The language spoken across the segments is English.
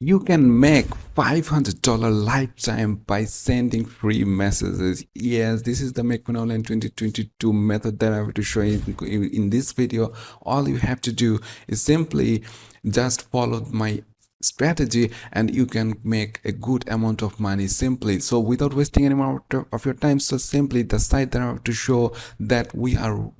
You can make $500 lifetime by sending free messages. Yes, this is the Make Money Online 2022 method that I have to show you in this video. All you have to do is simply just follow my strategy and you can make a good amount of money simply. So without wasting any more of your time, so simply the site that I have to show that we are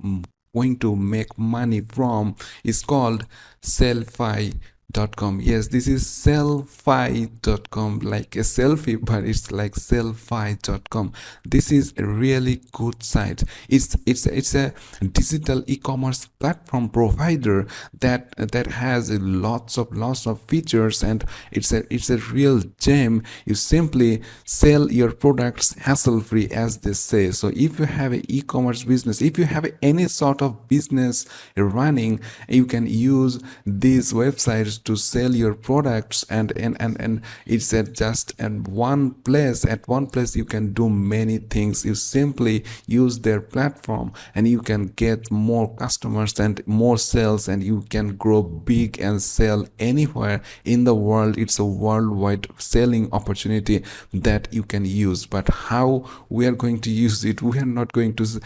going to make money from is called sellfy.com. Yes, this is sellfy.com, like a selfie, but it's like sellfy.com. This is a really good site. It's a digital e-commerce platform provider that has lots of features, and it's a real gem. You simply sell your products hassle free, as they say. So if you have an e-commerce business, if you have any sort of business running, you can use these websites to sell your products, and it's at just at one place. At one place you can do many things. You simply use their platform and you can get more customers and more sales, and you can grow big and sell anywhere in the world. It's a worldwide selling opportunity that you can use. But how we are going to use it? We are not going to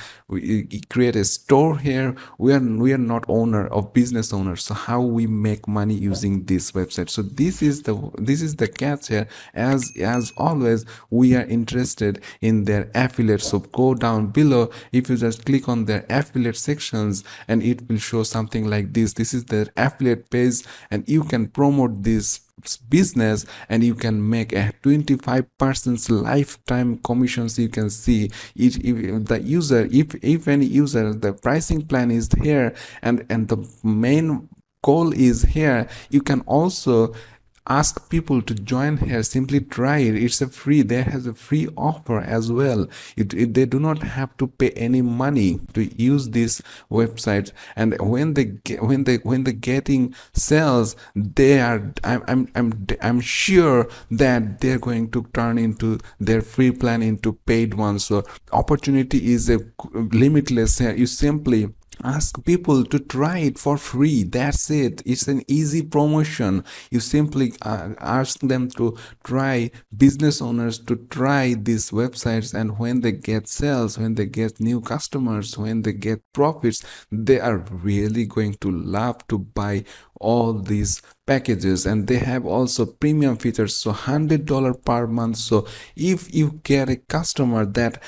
create a store here. We are not owner of business owners. So how we make money using this website? So this is the catch here. As always, we are interested in their affiliates. So go down below. If you just click on their affiliate sections, and it will show something like this. This is their affiliate page, and you can promote this business and you can make a 25% lifetime commissions. You can see it. If the user, if any user, the pricing plan is here, and the main goal is here, you can also ask people to join here. Simply try it. It's a free. There has a free offer as well. They do not have to pay any money to use this website. And when they getting sales, they are I'm sure that they're going to turn into their free plan into paid ones. So opportunity is a limitless here. You simply ask people to try it for free. That's it. It's an easy promotion. You simply ask them to try, business owners to try these websites, and when they get sales, when they get new customers, when they get profits, they are really going to love to buy all these packages. And they have also premium features, so $100 per month. So if you get a customer that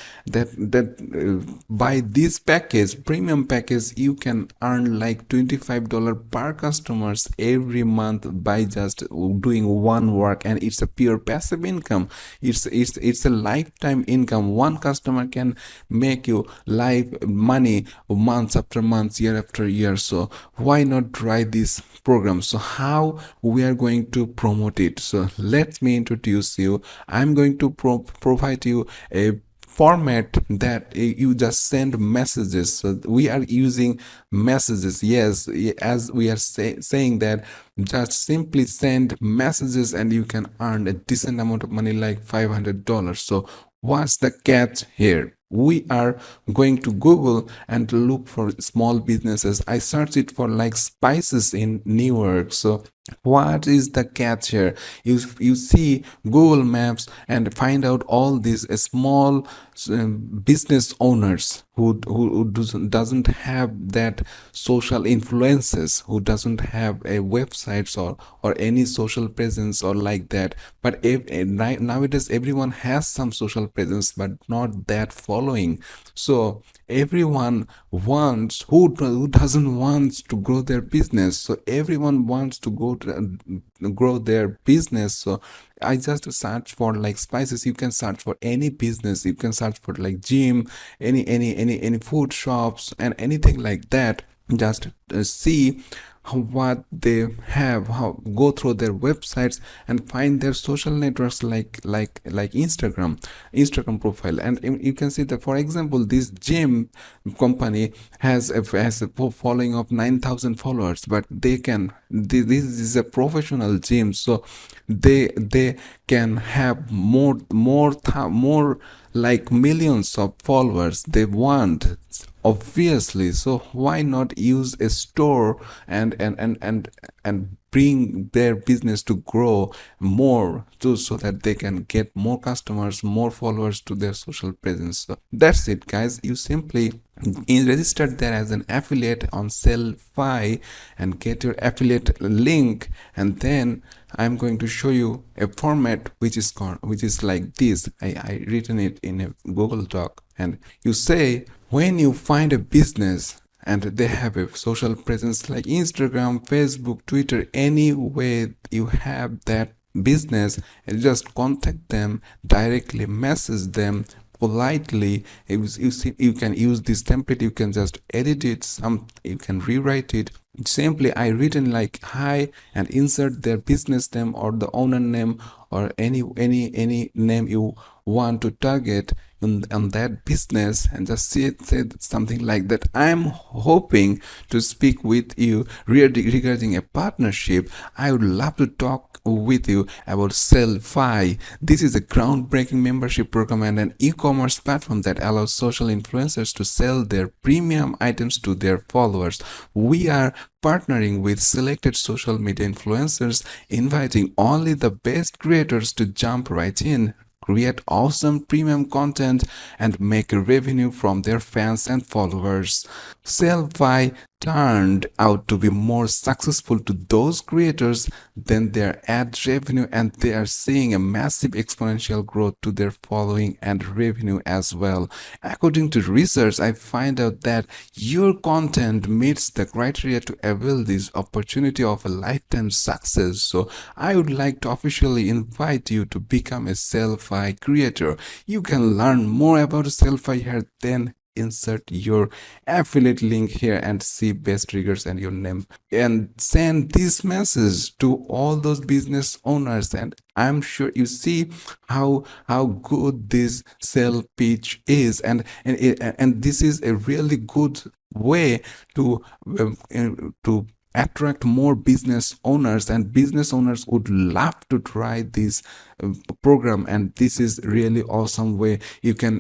buy this package, premium package, you can earn like $25 per customers every month by just doing one work. And it's a pure passive income. It's a lifetime income. One customer can make you live money months after months, year after year. So why not try this program? So how we are going to promote it? So let me introduce you. I'm going to provide you a format that you just send messages. So we are using messages. Yes, as we are saying that, just simply send messages and you can earn a decent amount of money, like $500. So what's the catch here? We are going to Google and look for small businesses. I searched it for like spices in Newark. So what is the catch here? You see Google Maps and find out all these small business owners who doesn't have that social influences, who doesn't have a websites or any social presence or like that. But nowadays everyone has some social presence, but not that following. So everyone wants, who doesn't want to grow their business? So everyone wants to grow their business. So I just search for like spices. You can search for any business. You can search for like gym, any food shops and anything like that. Just see what they have, go through their websites and find their social networks like Instagram profile. And you can see that, for example, this gym company has a following of 9,000 followers, but this is a professional gym, so they can have more like millions of followers they want, obviously. So why not use a store and bring their business to grow more too, so that they can get more customers, more followers to their social presence. So that's it, guys. You simply register there as an affiliate on Sellfy and get your affiliate link, and then I'm going to show you a format which is like this. I written it in a Google Doc, and you say, when you find a business and they have a social presence like Instagram, Facebook, Twitter, any way you have that business, and just contact them directly, message them politely. You can use this template, you can just edit it, you can rewrite it. Simply I written like hi and insert their business name or the owner name or any name you want to target on that business, and just say something like that. I'm hoping to speak with you regarding a partnership. I would love to talk with you about Sellfy. This is a groundbreaking membership program and an e-commerce platform that allows social influencers to sell their premium items to their followers. We are partnering with selected social media influencers, inviting only the best creators to jump right in, create awesome premium content, and make revenue from their fans and followers. Sellfy turned out to be more successful to those creators than their ad revenue, and they are seeing a massive exponential growth to their following and revenue as well. According to research, I find out that your content meets the criteria to avail this opportunity of a lifetime success. So I would like to officially invite you to become a Sellfy creator. You can learn more about Sellfy here, then insert your affiliate link here and see best triggers and your name, and send this message to all those business owners. And I'm sure you see how good this sell pitch is, and this is a really good way to attract more business owners, and business owners would love to try this program. And this is really awesome way you can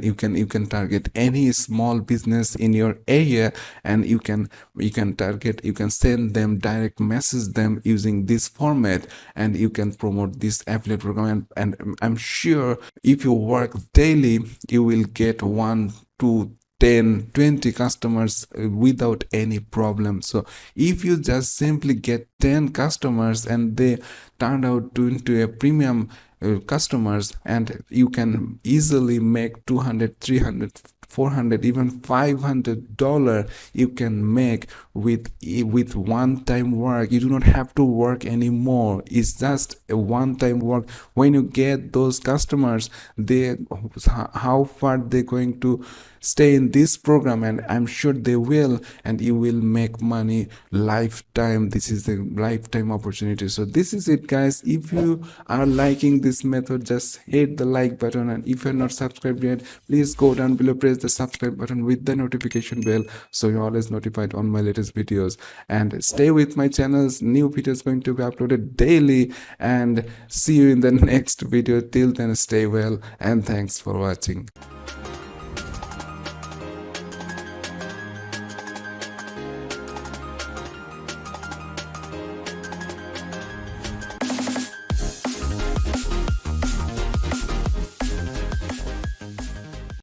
target any small business in your area, and you can send them direct message them using this format, and you can promote this affiliate program. And I'm sure if you work daily, you will get 1 to 10 20 customers without any problem. So if you just simply get 10 customers and they turned out into a premium customers, and you can easily make 200, 300, 400, even $500 you can make with one-time work. You do not have to work anymore. It's just a one-time work. When you get those customers, how far they're going to stay in this program, and I'm sure they will, and you will make money lifetime. This is a lifetime opportunity. So this is it, guys. If you are liking this method, just hit the like button, and if you're not subscribed yet, please go down below, press the subscribe button with the notification bell, so you're always notified on my latest videos. And stay with my channels, new videos going to be uploaded daily, and see you in the next video. Till then, stay well, and thanks for watching.